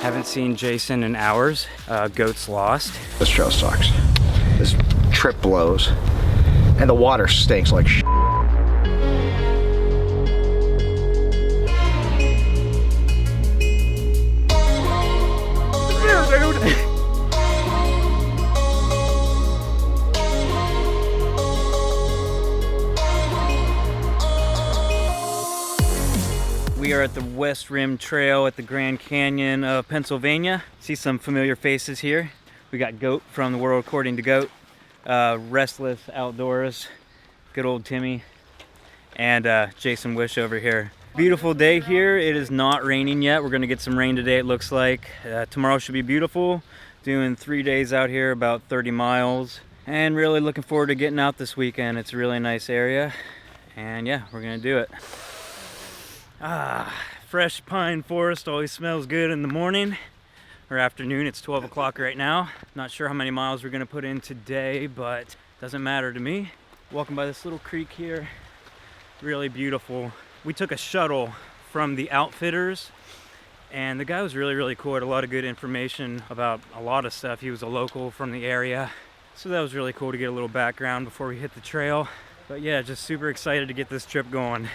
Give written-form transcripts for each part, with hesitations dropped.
Haven't seen Jason in hours. Goat's lost. This trail sucks. This trip blows. And the water stinks like shit. We are at the West Rim Trail at the Grand Canyon of Pennsylvania. See some familiar faces here. We got Goat from The World According to Goat, Restless Outdoors, good old Timmy, and Jason Wish over here. Beautiful day here. It is not raining yet. We're gonna get some rain today, it looks like. Tomorrow should be beautiful. Doing 3 days out here, about 30 miles. And really looking forward to getting out this weekend. It's a really nice area. And yeah, we're gonna do it. Fresh pine forest always smells good in the morning or afternoon. It's 12 o'clock right now. Not sure how many miles we're gonna put in today, but doesn't matter to me. Walking by this little creek here, really beautiful. We took a shuttle from the Outfitters, and the guy was really cool. Had a lot of good information about a lot of stuff. He was a local from the area, so that was really cool to get a little background before we hit the trail. But yeah, just super excited to get this trip going.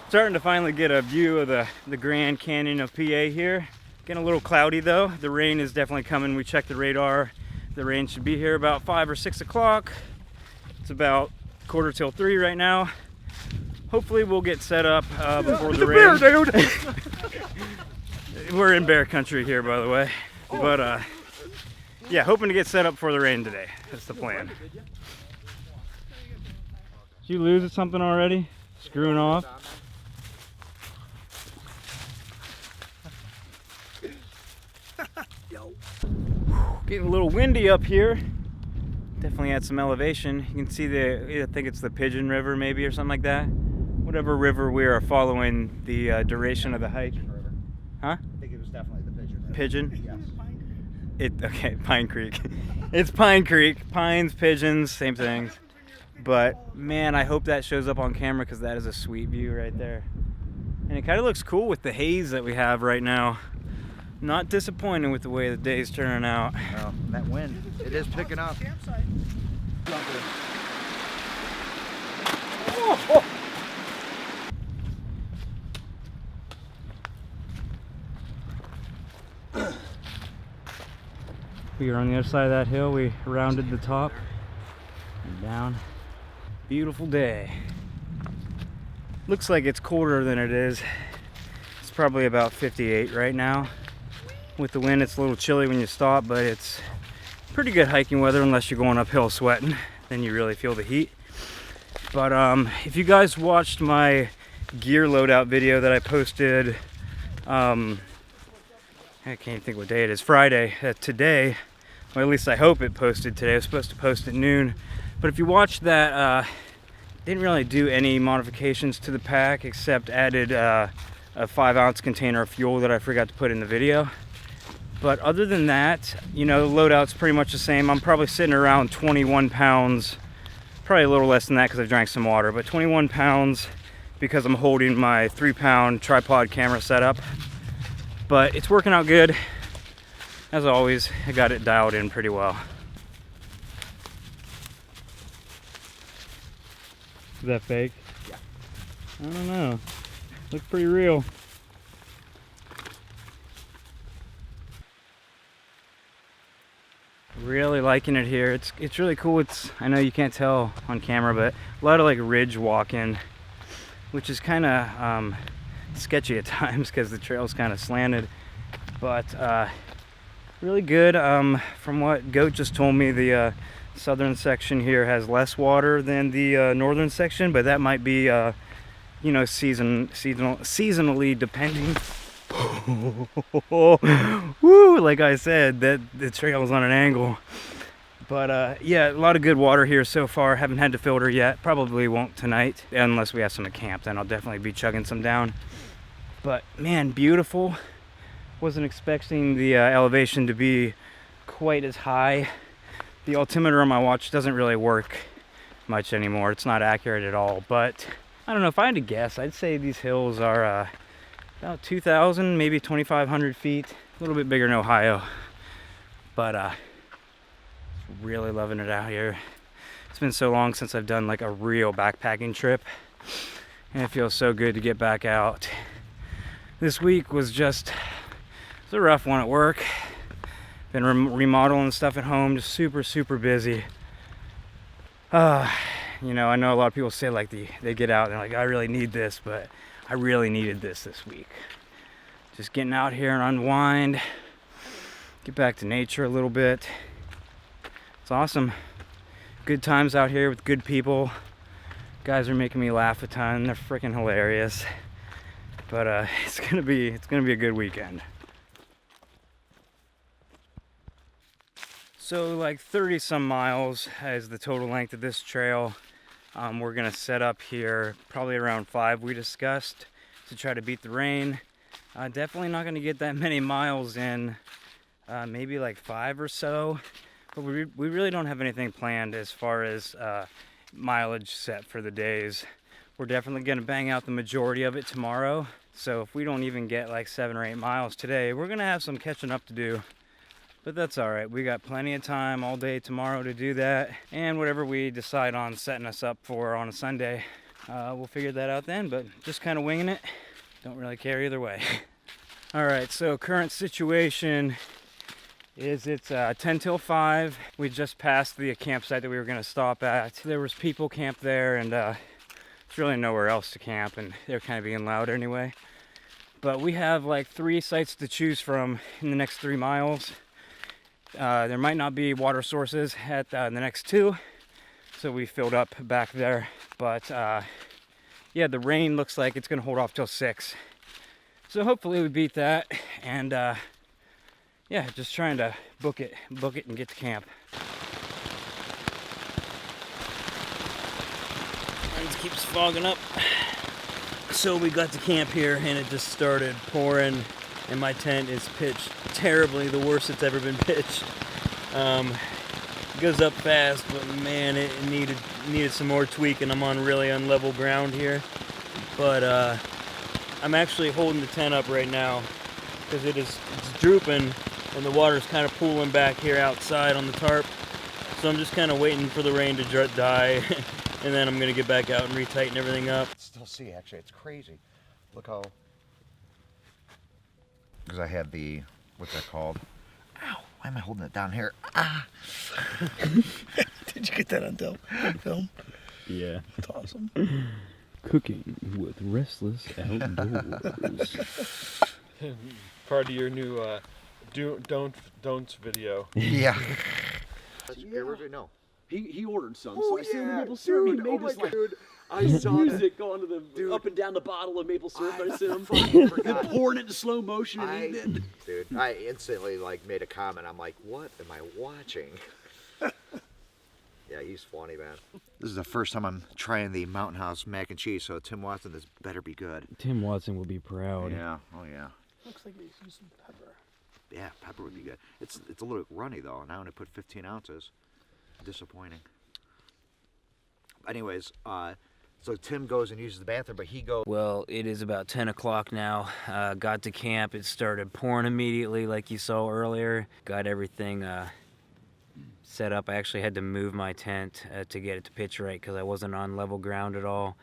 Starting to finally get a view of the Grand Canyon of PA here. Getting a little cloudy though. The rain is definitely coming. We checked the radar. The rain should be here about 5 or 6 o'clock. It's about 2:45 right now. Hopefully we'll get set up before the rain. Bear, dude. We're in bear country here, by the way. But yeah, hoping to get set up for the rain today. That's the plan. Did you lose something already? Screwing off? Getting a little windy up here. Definitely at some elevation. You can see I think it's the Pigeon River maybe or something like that. Whatever river we are following the duration of the hike. River. Huh? I think it was definitely the Pigeon River. Pigeon? Yes. Okay, Pine Creek. It's Pine Creek. Pines, pigeons, same things. But man, I hope that shows up on camera because that is a sweet view right there. And it kind of looks cool with the haze that we have right now. Not disappointed with the way the day's turning out. Well, that wind, it is picking up. We are on the other side of that hill. We rounded the top and down. Beautiful day. Looks like it's colder than it is. It's probably about 58 right now. With the wind, it's a little chilly when you stop, but it's pretty good hiking weather unless you're going uphill sweating. Then you really feel the heat. But if you guys watched my gear loadout video that I posted, I can't even think what day it is, Friday, today, or at least I hope it posted today. I was supposed to post at noon. But if you watched that, didn't really do any modifications to the pack except added a 5-ounce container of fuel that I forgot to put in the video. But other than that, you know, the loadout's pretty much the same. I'm probably sitting around 21 pounds, probably a little less than that because I drank some water, but 21 pounds because I'm holding my 3-pound tripod camera setup. But it's working out good. As always, I got it dialed in pretty well. Is that fake? Yeah. I don't know. Looks pretty real. Really liking it here. It's really cool. I know you can't tell on camera, but a lot of like ridge walking, which is kind of sketchy at times because the trail's kind of slanted. But really good. From what Goat just told me, the southern section here has less water than the northern section, but that might be you know, seasonally depending. Woo, like I said, that the trail is on an angle. But yeah, a lot of good water here so far. Haven't had to filter yet. Probably won't tonight unless we have some at camp. Then I'll definitely be chugging some down. But man, beautiful. Wasn't expecting the elevation to be quite as high. The altimeter on my watch doesn't really work much anymore. It's not accurate at all, but I don't know, if I had to guess, I'd say these hills are about 2,000, maybe 2,500 feet. A little bit bigger in Ohio, but really loving it out here. It's been so long since I've done like a real backpacking trip, and it feels so good to get back out. This week was just, it's a rough one at work. Been remodeling stuff at home, just super busy. You know, I know a lot of people say like they get out and they're like, I really need this, but I really needed this week. Just getting out here and unwind, get back to nature a little bit. It's awesome. Good times out here with good people. Guys are making me laugh a ton. They're freaking hilarious. But it's gonna be a good weekend. So like 30 some miles is the total length of this trail. We're gonna set up here probably around 5 we discussed to try to beat the rain. Definitely not gonna get that many miles in, maybe like 5 or so. But we really don't have anything planned as far as mileage set for the days. We're definitely gonna bang out the majority of it tomorrow. So if we don't even get like 7 or 8 miles today, we're gonna have some catching up to do. But that's all right. We got plenty of time all day tomorrow to do that. And whatever we decide on setting us up for on a Sunday, we'll figure that out then. But just kind of winging it. Don't really care either way. All right, so current situation is it's 10 till 5. We just passed the campsite that we were going to stop at. There was people camped there, and there's really nowhere else to camp, and they're kind of being loud anyway. But we have like 3 sites to choose from in the next 3 miles. There might not be water sources at the next 2, so we filled up back there. But yeah, the rain looks like it's going to hold off till 6. So hopefully we beat that, and yeah, just trying to book it and get to camp. Rain keeps fogging up. So we got to camp here and it just started pouring, and my tent is pitched terribly, the worst it's ever been pitched. It goes up fast, but man, it needed some more tweaking. I'm on really unlevel ground here, but I'm actually holding the tent up right now because it's drooping and the water's kind of pooling back here outside on the tarp. So I'm just kind of waiting for the rain to die, and then I'm gonna get back out and retighten everything up. Still see, actually, it's crazy. Look how, because I had the, what's that called? Ow, why am I holding it down here? Ah! Did you get that on film? Yeah. That's awesome. Cooking with Restless Outdoors. Part of your new don'ts video. Yeah. No. He ordered some, Oh, so I seen yeah, the maple syrup. dude, He made oh my this like God. I saw music going to the up and down the bottle of maple syrup. I sent him fucking then forgot. pouring it in slow motion and eating it. Dude, I instantly like made a comment. I'm like, what am I watching? Yeah, he's funny, man. This is the first time I'm trying the Mountain House mac and cheese, so Tim Watson, this better be good. Tim Watson will be proud. Yeah, oh yeah. Looks like he's using pepper. Yeah, pepper would be good. It's a little runny though, and I only put 15 ounces. Disappointing. Anyways, so Tim goes and uses the bathroom, but he goes. Well, it is about 10 o'clock now. Got to camp. It started pouring immediately like you saw earlier. Got everything set up. I actually had to move my tent to get it to pitch right because I wasn't on level ground at all.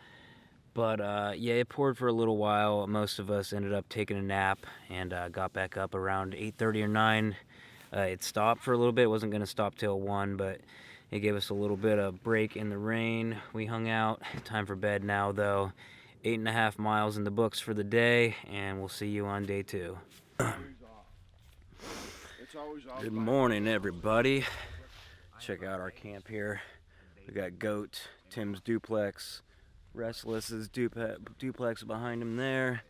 But yeah, it poured for a little while. Most of us ended up taking a nap and got back up around 8:30 or 9. It stopped for a little bit. It wasn't going to stop till 1, but it gave us a little bit of break in the rain. We hung out. Time for bed now, though. 8.5 miles in the books for the day, and we'll see you on day 2. Good morning, everybody. Check out our camp here. We got Goat, Tim's duplex, Restless's duplex behind him there,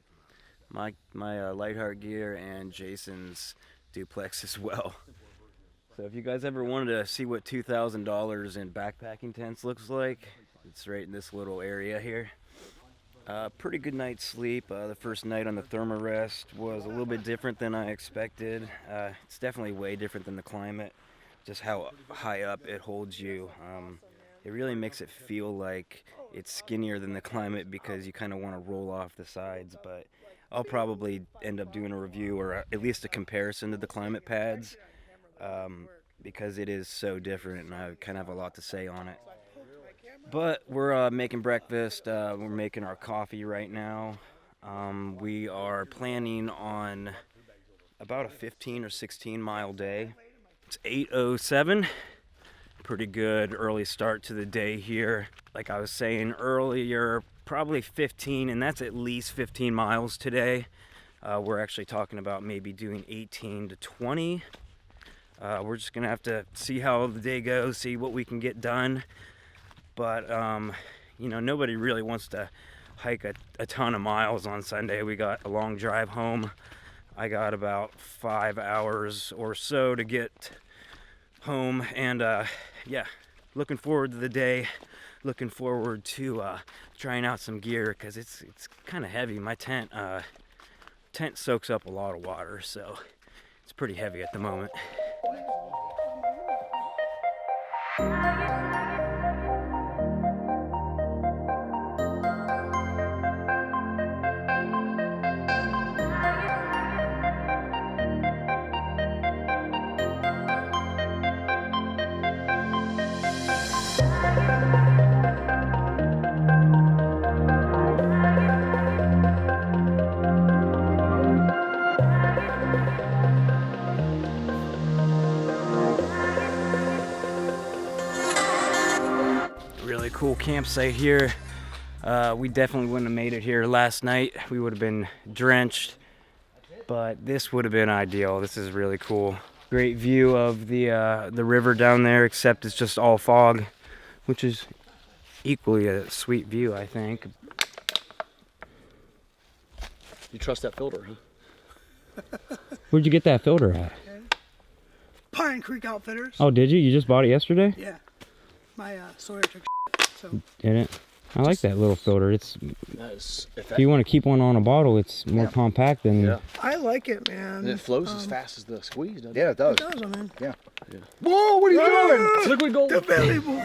my Lightheart gear, and Jason's duplex as well. So if you guys ever wanted to see what $2,000 in backpacking tents looks like, it's right in this little area here. Pretty good night's sleep. The first night on the Thermarest was a little bit different than I expected. It's definitely way different than the climate, just how high up it holds you. It really makes it feel like it's skinnier than the climate because you kind of want to roll off the sides, but I'll probably end up doing a review or at least a comparison to the climate pads because it is so different and I kind of have a lot to say on it. But we're making breakfast. We're making our coffee right now. We are planning on about a 15 or 16 mile day. It's 8:07. Pretty good early start to the day here. Like I was saying earlier, probably 15, and that's at least 15 miles today. We're actually talking about maybe doing 18 to 20. We're just gonna have to see how the day goes, see what we can get done. But, you know, nobody really wants to hike a ton of miles on Sunday. We got a long drive home. I got about 5 hours or so to get home. And, yeah, looking forward to the day. Looking forward to trying out some gear because it's kind of heavy. My tent soaks up a lot of water, so it's pretty heavy at the moment. Really cool campsite here. We definitely wouldn't have made it here last night. We would have been drenched, but this would have been ideal. This is really cool. Great view of the river down there, except it's just all fog, which is equally a sweet view, I think. You trust that filter, huh? Where'd you get that filter at? Pine Creek Outfitters. Oh, did you? You just bought it yesterday? Yeah. My Sawyer took so. Did it? I like that little filter. It's Nice. if you want to keep one on a bottle, it's more compact than. Yeah. I like it, man. And it flows as fast as the squeeze, doesn't it? Yeah, it does. It does, man. Yeah. Yeah. Whoa, what are you doing? It's liquid gold. The belly boy.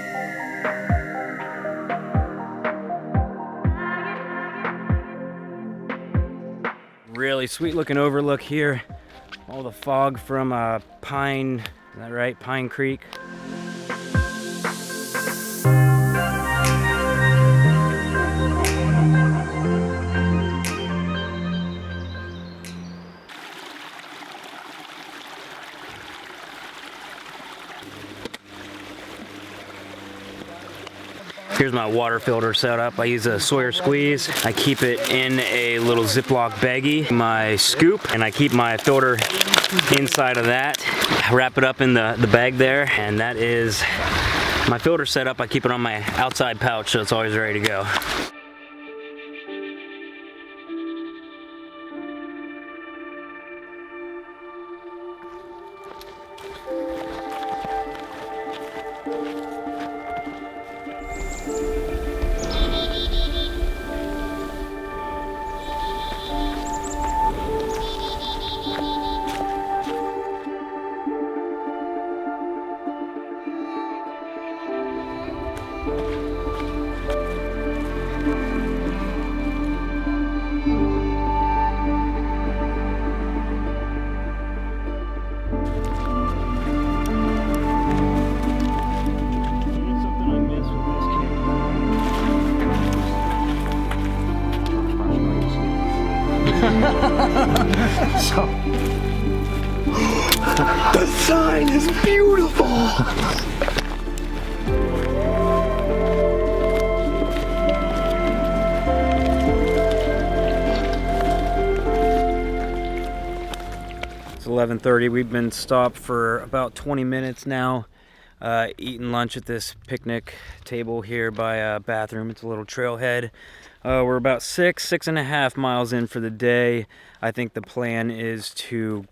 Really sweet looking overlook here. All the fog from Pine, is that right? Pine Creek. Here's my water filter set up. I use a Sawyer squeeze. I keep it in a little Ziploc baggie, my scoop, and I keep my filter inside of that. Wrap it up in the bag there, and that is my filter setup. I keep it on my outside pouch, so it's always ready to go. The sign is beautiful. It's 11:30. We've been stopped for about 20 minutes now, eating lunch at this picnic table here by a bathroom. It's a little trailhead. We're about 6.5 miles in for the day. I think the plan is to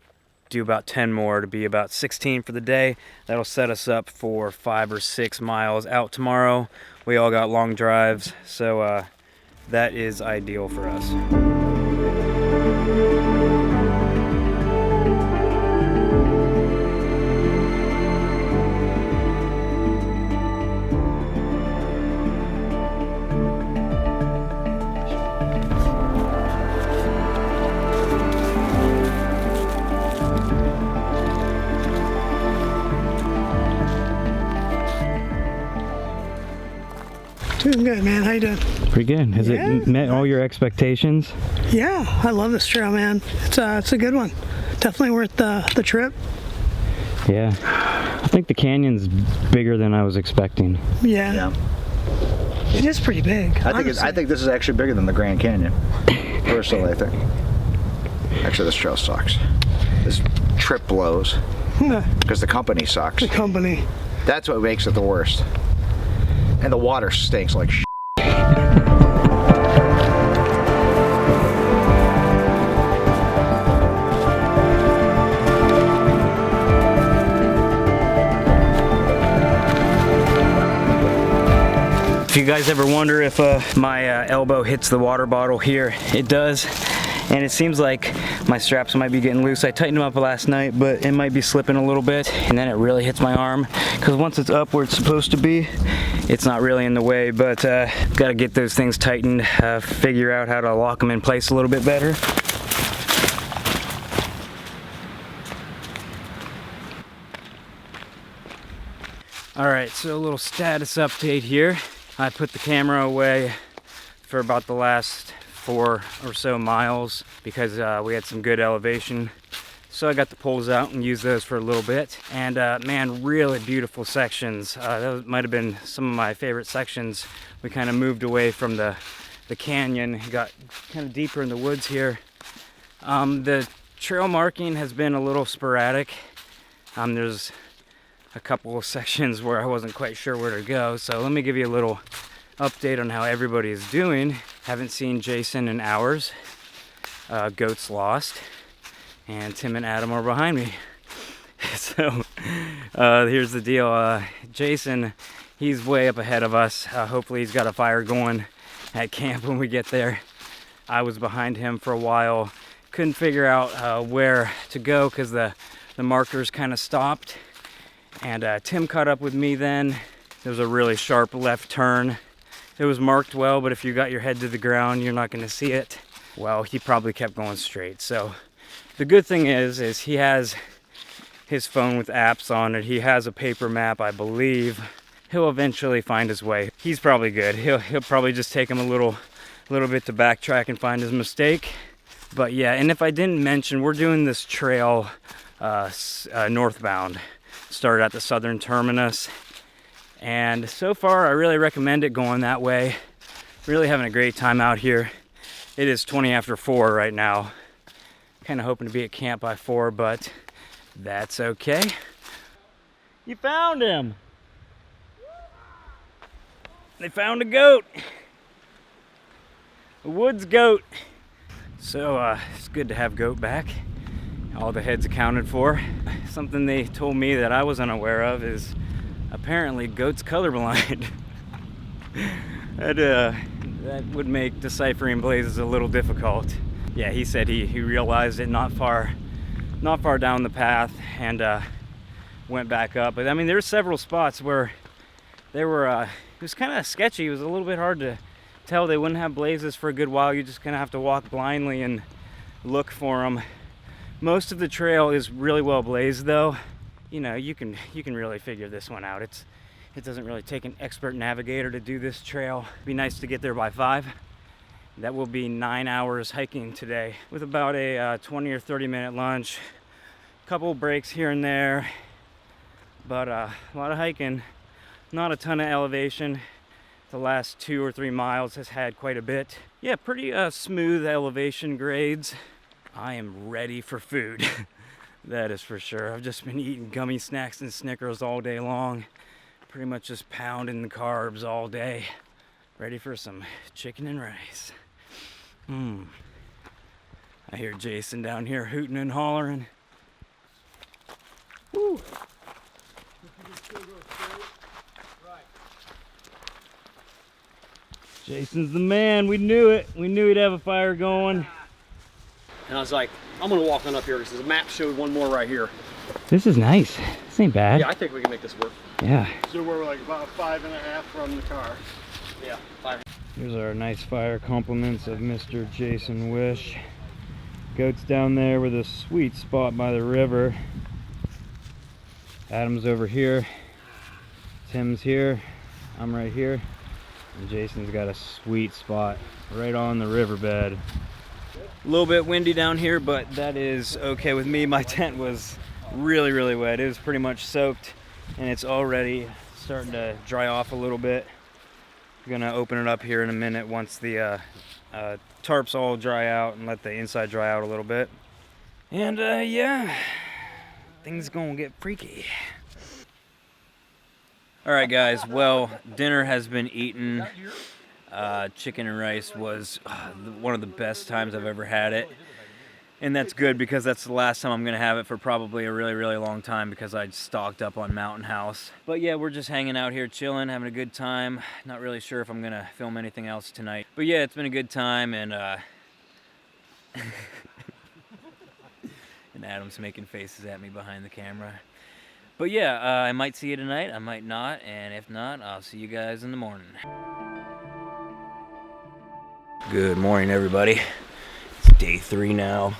do about 10 more to be about 16 for the day. That'll set us up for 5 or 6 miles out tomorrow. We all got long drives, so that is ideal for us. Doing good, man. How you doing? Pretty good. Has Yeah. it met all your expectations? Yeah, I love this trail, man. It's a good one. Definitely worth the trip. Yeah. I think the canyon's bigger than I was expecting. Yeah. Yeah. It is pretty big. I think this is actually bigger than the Grand Canyon. Personally, I think. Actually, this trail sucks. This trip blows because the company sucks. The company. That's what makes it the worst. And the water stinks like shit. If you guys ever wonder if my elbow hits the water bottle here, it does. And it seems like my straps might be getting loose. I tightened them up last night, but it might be slipping a little bit, and then it really hits my arm. Because once it's up where it's supposed to be, it's not really in the way, but gotta get those things tightened, figure out how to lock them in place a little bit better. All right, so a little status update here. I put the camera away for about the last 4 or so miles because we had some good elevation. So I got the poles out and used those for a little bit. And man, really beautiful sections. Those might have been some of my favorite sections. We kind of moved away from the canyon, got kind of deeper in the woods here. The trail marking has been a little sporadic. There's a couple of sections where I wasn't quite sure where to go. So let me give you a little update on how everybody is doing. Haven't seen Jason in hours. Goat's lost. And Tim and Adam are behind me. So here's the deal. Jason, he's way up ahead of us. Hopefully he's got a fire going at camp when we get there. I was behind him for a while. Couldn't figure out where to go because the markers kind of stopped. And Tim caught up with me then. There was a really sharp left turn. It was marked well, but if you got your head to the ground, you're not going to see it. Well, he probably kept going straight. So the good thing is he has his phone with apps on it. He has a paper map, I believe. He'll eventually find his way. He's probably good. He'll probably just take him a little bit to backtrack and find his mistake. But yeah, and if I didn't mention, we're doing this trail northbound. Started at the southern terminus. And so far, I really recommend it going that way. Really having a great time out here. It is 20 after 4 right now. Kind of hoping to be at camp by 4, but that's okay. You found him. They found a goat. A woods goat. So it's good to have goat back. All the heads accounted for. Something they told me that I was unaware of is apparently goats colorblind. That would make deciphering blazes a little difficult. Yeah, he said he realized it not far down the path and went back up. But I mean, there were several spots where there were it was kind of sketchy. It was a little bit hard to tell. They wouldn't have blazes for a good while. You just kind of have to walk blindly and look for them. Most of the trail is really well blazed though. You know, you can really figure this one out. It doesn't really take an expert navigator to do this trail. It'd be nice to get there by 5. That will be 9 hours hiking today with about a 20 or 30 minute lunch. A couple breaks here and there, but a lot of hiking. Not a ton of elevation. The last 2 or 3 miles has had quite a bit. Yeah, pretty smooth elevation grades. I am ready for food. That is for sure. I've just been eating gummy snacks and Snickers all day long. Pretty much just pounding the carbs all day. Ready for some chicken and rice. I hear Jason down here hooting and hollering. Woo. Jason's the man. We knew it. We knew he'd have a fire going. And I was like, I'm gonna walk on up here because the map showed one more right here. This is nice. This ain't bad. Yeah, I think we can make this work. Yeah. So we're like about 5.5 from the car. Yeah, 5. Here's our nice fire compliments of Mr. Jason Wish. Goat's down there with a sweet spot by the river. Adam's over here. Tim's here. I'm right here. And Jason's got a sweet spot right on the riverbed. A little bit windy down here, but that is okay with me. My tent was really, really wet. It was pretty much soaked, and it's already starting to dry off a little bit. I'm gonna open it up here in a minute once the tarps all dry out and let the inside dry out a little bit. And yeah, things gonna get freaky. All right, guys. Well, dinner has been eaten. Chicken and rice was one of the best times I've ever had it. And that's good because that's the last time I'm gonna have it for probably a really, really long time because I stocked up on Mountain House. But yeah, we're just hanging out here chilling, having a good time. Not really sure if I'm gonna film anything else tonight. But yeah, it's been a good time, and and Adam's making faces at me behind the camera. But yeah, I might see you tonight, I might not, and if not, I'll see you guys in the morning. Good morning, everybody. It's day 3 now.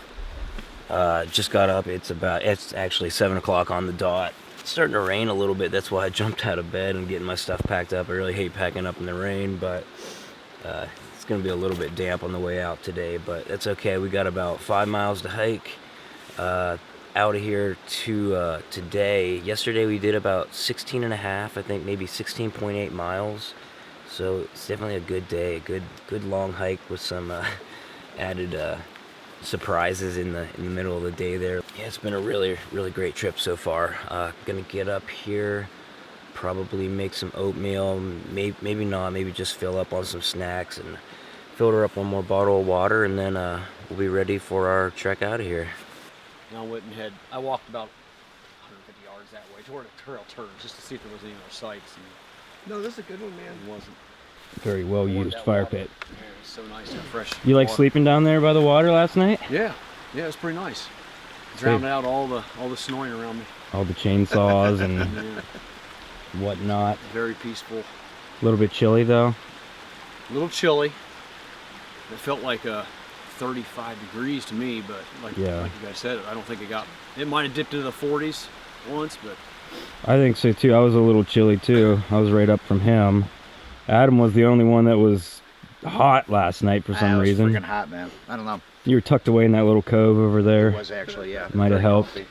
Just got up. It's actually 7 o'clock on the dot. It's starting to rain a little bit. That's why I jumped out of bed and getting my stuff packed up. I really hate packing up in the rain, but it's gonna be a little bit damp on the way out today, but that's okay. We got about 5 miles to hike out of here to today. Yesterday we did about 16 and a half, I think maybe 16.8 miles. So it's definitely a good day, a good long hike with some added surprises in the middle of the day there. Yeah, it's been a really, really great trip so far. Gonna get up here, probably make some oatmeal, maybe not, maybe just fill up on some snacks and filter up one more bottle of water, and then we'll be ready for our trek out of here. And I went and I walked about 150 yards that way toward a trail turn just to see if there was any more sights. And No, this is a good one, man. it wasn't. Very well used fire pit. Man, it was so nice and fresh. You like water. sleeping down there by the water last night? Yeah, it was pretty nice. Drowned out all the snoring around me. All the chainsaws and Yeah, whatnot. very peaceful. A little bit chilly though. A little chilly. It felt like 35 degrees to me, but like you guys said, I don't think it got. It might have dipped into the 40s once, but I think so too. I was a little chilly too. I was right up from him. Adam was the only one that was hot last night for some reason. It was freaking hot, man. I don't know. You were tucked away in that little cove over there. It was actually, yeah. Might have Very helped. comfy.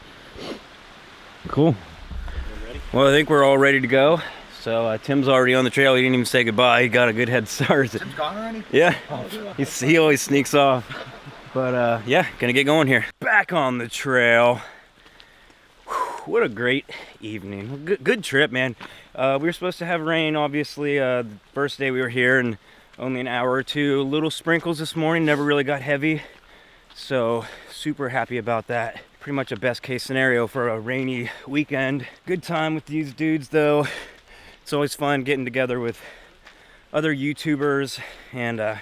Cool. Well, I think we're all ready to go. So Tim's already on the trail. He didn't even say goodbye. He got a good head start. Tim's gone already? Yeah. He always sneaks off. But yeah, gonna get going here. Back on the trail. Whew, what a great evening. Good trip, man. We were supposed to have rain, obviously, the first day we were here, and only an hour or two. Little sprinkles this morning, never really got heavy. So super happy about that. Pretty much a best case scenario for a rainy weekend. Good time with these dudes though. It's always fun getting together with other YouTubers and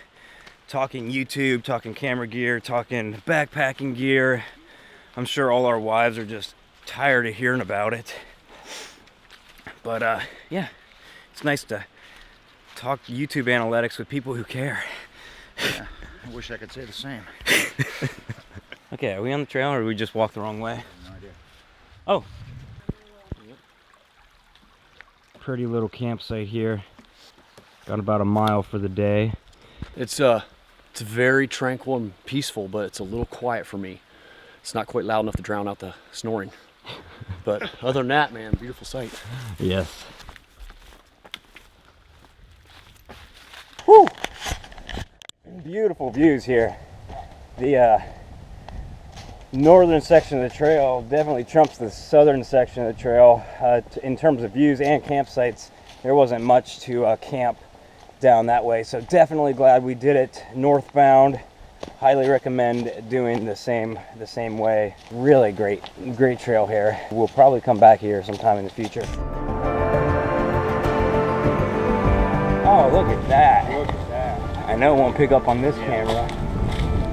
talking YouTube, talking camera gear, talking backpacking gear. I'm sure all our wives are just tired of hearing about it. But yeah, it's nice to talk YouTube analytics with people who care. Yeah, I wish I could say the same. Okay, are we on the trail or did we just walk the wrong way? No idea. Oh. Pretty little campsite here. Got about a mile for the day. it's very tranquil and peaceful, but it's a little quiet for me. It's not quite loud enough to drown out the snoring. But other than that, man, beautiful sight. Yes. Whew. Beautiful views here. The northern section of the trail definitely trumps the southern section of the trail in terms of views and campsites. There wasn't much to camp down that way, so definitely glad we did it northbound. Highly recommend doing the same way. Really great trail here. We'll probably come back here sometime in the future. Oh, look at that. Look at that. I know it won't pick up on this camera.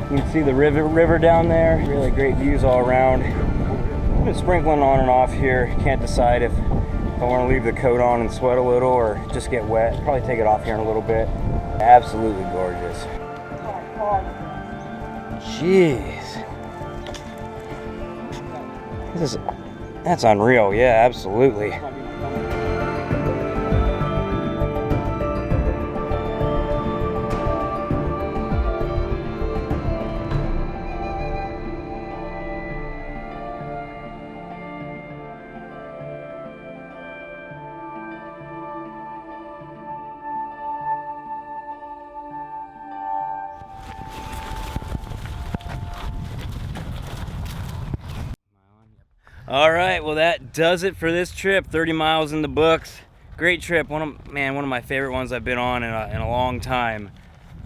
You can see the river down there. Really great views all around. I've been sprinkling on and off here. Can't decide if I want to leave the coat on and sweat a little or just get wet. Probably take it off here in a little bit. Absolutely gorgeous. Jeez. That's unreal. Yeah, absolutely. All right, well that does it for this trip. 30 miles in the books. Great trip. One of my favorite ones I've been on in a long time.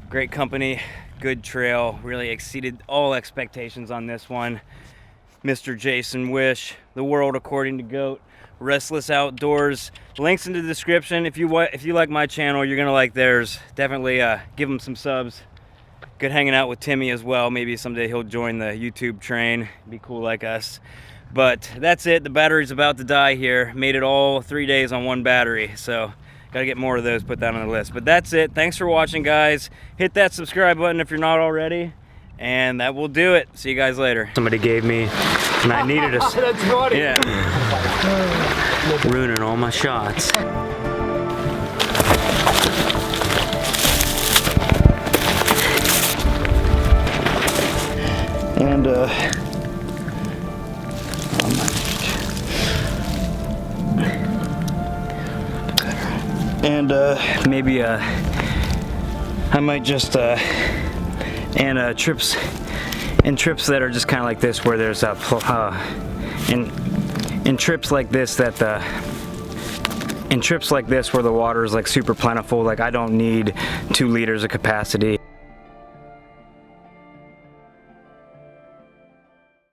Great company, good trail. Really exceeded all expectations on this one. Mr. Jason Wish, The World According to Goat, Restless Outdoors. Links in the description. If you like my channel, you're gonna like theirs. Definitely give them some subs. Good hanging out with Timmy as well. Maybe someday he'll join the YouTube train. Be cool like us. But that's it. The battery's about to die here. Made it all 3 days on one battery. So gotta get more of those, put that on the list. But that's it. Thanks for watching, guys. Hit that subscribe button if you're not already. And that will do it. See you guys later. Somebody gave me, and I needed a... That's funny. Yeah. Ruining all my shots. And maybe I might just trips that are just kind of like this, where there's in trips like this where the water is like super plentiful. Like I don't need 2 liters of capacity.